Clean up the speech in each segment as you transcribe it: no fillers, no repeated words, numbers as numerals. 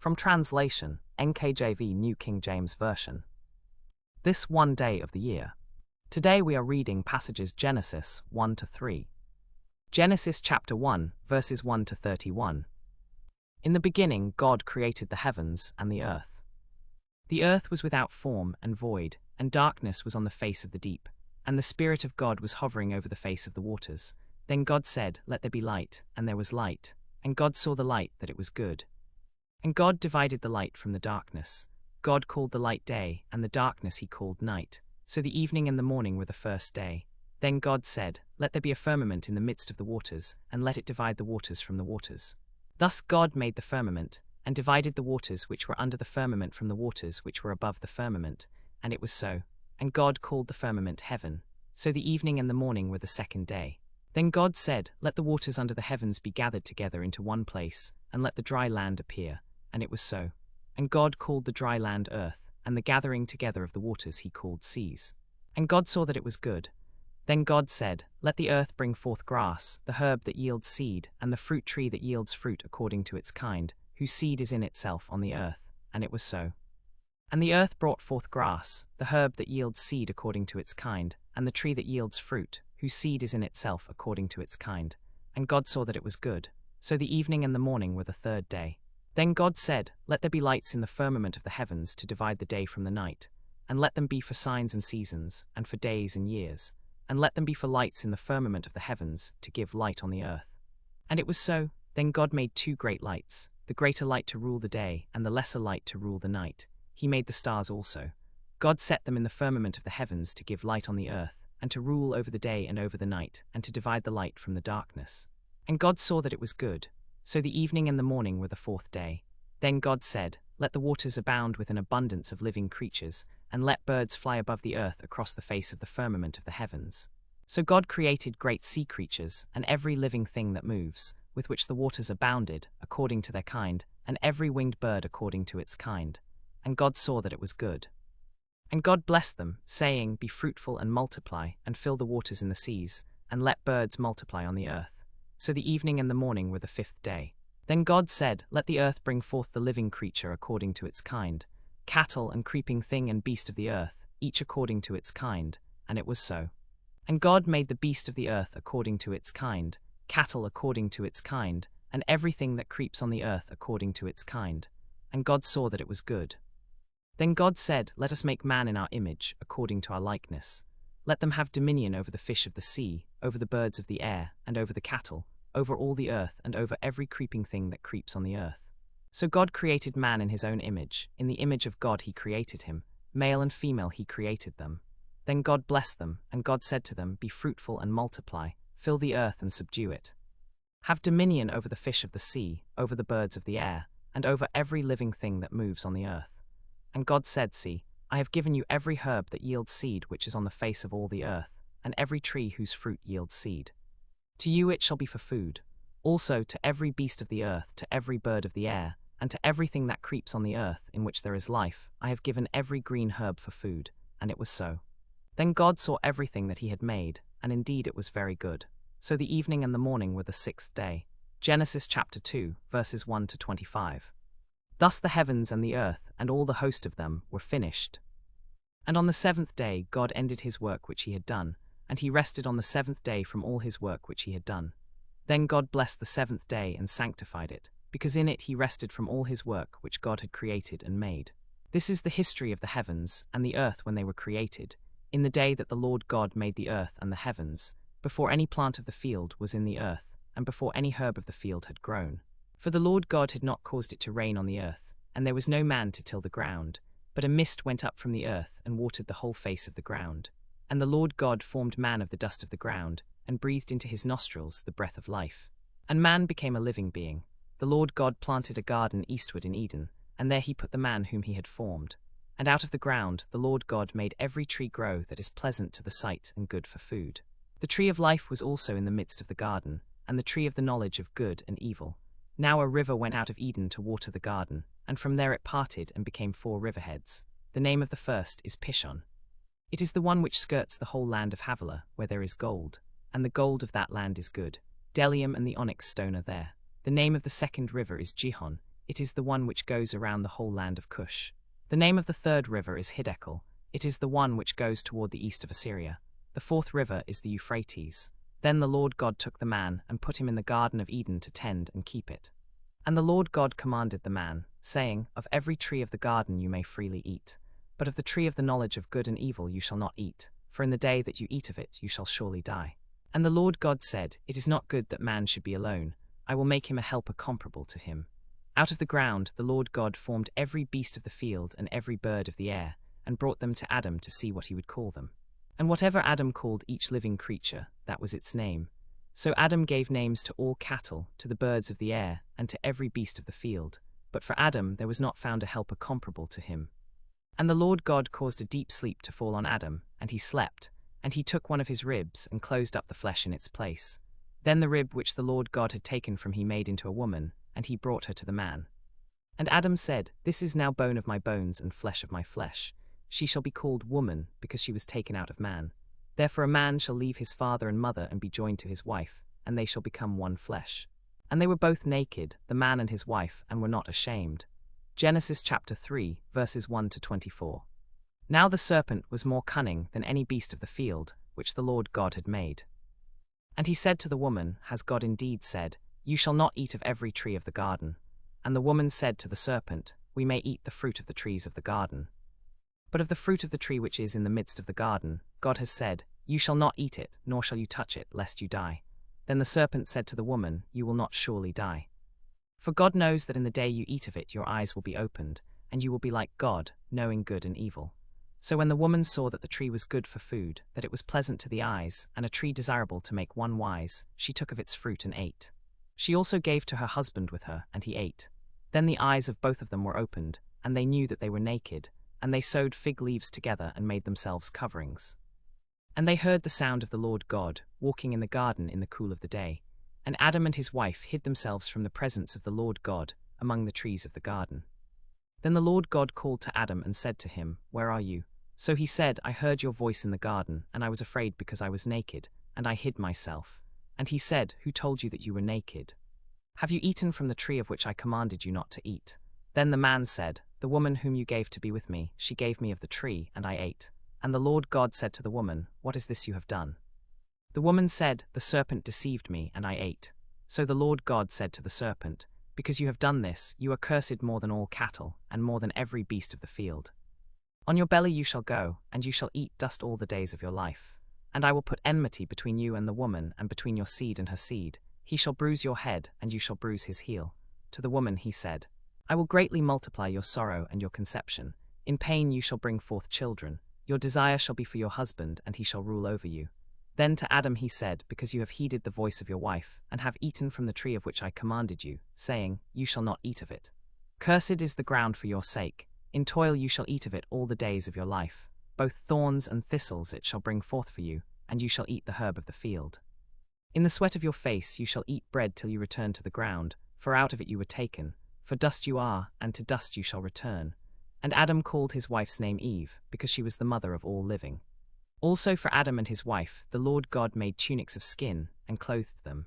From translation, NKJV New King James Version. This one day of the year. Today we are reading passages Genesis 1 to 3. Genesis chapter 1, verses 1 to 31. In the beginning God created the heavens and the earth. The earth was without form and void, and darkness was on the face of the deep, and the Spirit of God was hovering over the face of the waters. Then God said, "Let there be light," and there was light. And God saw the light that it was good. And God divided the light from the darkness. God called the light day, and the darkness he called night. So the evening and the morning were the first day. Then God said, "Let there be a firmament in the midst of the waters, and let it divide the waters from the waters." Thus God made the firmament, and divided the waters which were under the firmament from the waters which were above the firmament. And it was so. And God called the firmament heaven. So the evening and the morning were the second day. Then God said, "Let the waters under the heavens be gathered together into one place, and let the dry land appear." And it was so. And God called the dry land earth, and the gathering together of the waters he called seas. And God saw that it was good. Then God said, "Let the earth bring forth grass, the herb that yields seed, and the fruit tree that yields fruit according to its kind, whose seed is in itself on the earth." And it was so. And the earth brought forth grass, the herb that yields seed according to its kind, and the tree that yields fruit, whose seed is in itself according to its kind. And God saw that it was good. So the evening and the morning were the third day. Then God said, "Let there be lights in the firmament of the heavens to divide the day from the night, and let them be for signs and seasons, and for days and years, and let them be for lights in the firmament of the heavens to give light on the earth." And it was so. Then God made two great lights, the greater light to rule the day, and the lesser light to rule the night. He made the stars also. God set them in the firmament of the heavens to give light on the earth, and to rule over the day and over the night, and to divide the light from the darkness. And God saw that it was good. So the evening and the morning were the fourth day. Then God said, "Let the waters abound with an abundance of living creatures, and let birds fly above the earth across the face of the firmament of the heavens." So God created great sea creatures, and every living thing that moves, with which the waters abounded, according to their kind, and every winged bird according to its kind. And God saw that it was good. And God blessed them, saying, "Be fruitful and multiply, and fill the waters in the seas, and let birds multiply on the earth." So the evening and the morning were the fifth day. Then God said, "Let the earth bring forth the living creature according to its kind, cattle and creeping thing and beast of the earth, each according to its kind." And it was so. And God made the beast of the earth according to its kind, cattle according to its kind, and everything that creeps on the earth according to its kind. And God saw that it was good. Then God said, "Let us make man in our image, according to our likeness. Let them have dominion over the fish of the sea, over the birds of the air, and over the cattle, over all the earth, and over every creeping thing that creeps on the earth." So God created man in his own image. In the image of God he created him. Male and female he created them. Then God blessed them, and God said to them, "Be fruitful and multiply, fill the earth and subdue it. Have dominion over the fish of the sea, over the birds of the air, and over every living thing that moves on the earth." And God said, "See, I have given you every herb that yields seed which is on the face of all the earth, and every tree whose fruit yields seed. To you it shall be for food. Also to every beast of the earth, to every bird of the air, and to everything that creeps on the earth in which there is life, I have given every green herb for food." And it was so. Then God saw everything that he had made, and indeed it was very good. So the evening and the morning were the sixth day. Genesis chapter 2, verses 1 to 25. Thus the heavens and the earth, and all the host of them, were finished. And on the seventh day God ended his work which he had done, and he rested on the seventh day from all his work which he had done. Then God blessed the seventh day and sanctified it, because in it he rested from all his work which God had created and made. This is the history of the heavens and the earth when they were created, in the day that the Lord God made the earth and the heavens, before any plant of the field was in the earth, and before any herb of the field had grown. For the Lord God had not caused it to rain on the earth, and there was no man to till the ground, but a mist went up from the earth and watered the whole face of the ground. And the Lord God formed man of the dust of the ground, and breathed into his nostrils the breath of life. And man became a living being. The Lord God planted a garden eastward in Eden, and there he put the man whom he had formed. And out of the ground the Lord God made every tree grow that is pleasant to the sight and good for food. The tree of life was also in the midst of the garden, and the tree of the knowledge of good and evil. Now a river went out of Eden to water the garden, and from there it parted and became 4 riverheads. The name of the first is Pishon. It is the one which skirts the whole land of Havilah, where there is gold, and the gold of that land is good. Bdellium and the onyx stone are there. The name of the second river is Gihon. it is the one which goes around the whole land of Cush. The name of the third river is Hiddekel, it is the one which goes toward the east of Assyria. The fourth river is the Euphrates. Then the Lord God took the man and put him in the Garden of Eden to tend and keep it. And the Lord God commanded the man, saying, Of every tree of the garden you may freely eat, but of the tree of the knowledge of good and evil you shall not eat, for in the day that you eat of it you shall surely die. And the Lord God said, It is not good that man should be alone, I will make him a helper comparable to him. Out of the ground the Lord God formed every beast of the field and every bird of the air, and brought them to Adam to see what he would call them. And whatever Adam called each living creature, that was its name. So Adam gave names to all cattle, to the birds of the air, and to every beast of the field. But for Adam there was not found a helper comparable to him. And the Lord God caused a deep sleep to fall on Adam, and he slept, and he took one of his ribs and closed up the flesh in its place. Then the rib which the Lord God had taken from he made into a woman, and he brought her to the man. And Adam said, This is now bone of my bones and flesh of my flesh. She shall be called woman, because she was taken out of man. Therefore a man shall leave his father and mother and be joined to his wife, and they shall become one flesh. And they were both naked, the man and his wife, and were not ashamed. Genesis chapter 3, verses 1 to 24. Now the serpent was more cunning than any beast of the field, which the Lord God had made. And he said to the woman, Has God indeed said, You shall not eat of every tree of the garden? And the woman said to the serpent, We may eat the fruit of the trees of the garden. But of the fruit of the tree which is in the midst of the garden, God has said, You shall not eat it, nor shall you touch it, lest you die. Then the serpent said to the woman, You will not surely die. For God knows that in the day you eat of it your eyes will be opened, and you will be like God, knowing good and evil. So when the woman saw that the tree was good for food, that it was pleasant to the eyes, and a tree desirable to make one wise, she took of its fruit and ate. She also gave to her husband with her, and he ate. Then the eyes of both of them were opened, and they knew that they were naked, and they sewed fig leaves together and made themselves coverings. And they heard the sound of the Lord God, walking in the garden in the cool of the day. And Adam and his wife hid themselves from the presence of the Lord God, among the trees of the garden. Then the Lord God called to Adam and said to him, Where are you? So he said, I heard your voice in the garden, and I was afraid because I was naked, and I hid myself. And he said, Who told you that you were naked? Have you eaten from the tree of which I commanded you not to eat? Then the man said, The woman whom you gave to be with me, she gave me of the tree, and I ate. And the Lord God said to the woman, What is this you have done? The woman said, The serpent deceived me, and I ate. So the Lord God said to the serpent, Because you have done this, you are cursed more than all cattle, and more than every beast of the field. On your belly you shall go, and you shall eat dust all the days of your life. And I will put enmity between you and the woman, and between your seed and her seed. He shall bruise your head, and you shall bruise his heel. To the woman he said, I will greatly multiply your sorrow and your conception. In pain you shall bring forth children. Your desire shall be for your husband, and he shall rule over you. Then to Adam he said, Because you have heeded the voice of your wife, and have eaten from the tree of which I commanded you, saying, You shall not eat of it. Cursed is the ground for your sake. In toil you shall eat of it all the days of your life. Both thorns and thistles it shall bring forth for you, and you shall eat the herb of the field. In the sweat of your face you shall eat bread till you return to the ground, for out of it you were taken. For dust you are, and to dust you shall return. And Adam called his wife's name Eve, because she was the mother of all living. Also for Adam and his wife the Lord God made tunics of skin, and clothed them.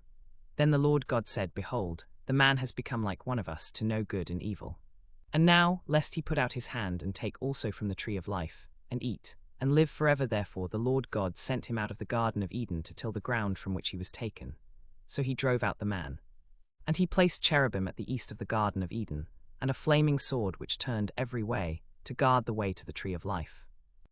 Then the Lord God said, Behold, the man has become like one of us to know good and evil. And now, lest he put out his hand and take also from the tree of life, and eat, and live forever, therefore the Lord God sent him out of the Garden of Eden to till the ground from which he was taken. So he drove out the man. And he placed cherubim at the east of the Garden of Eden, and a flaming sword which turned every way, to guard the way to the tree of life.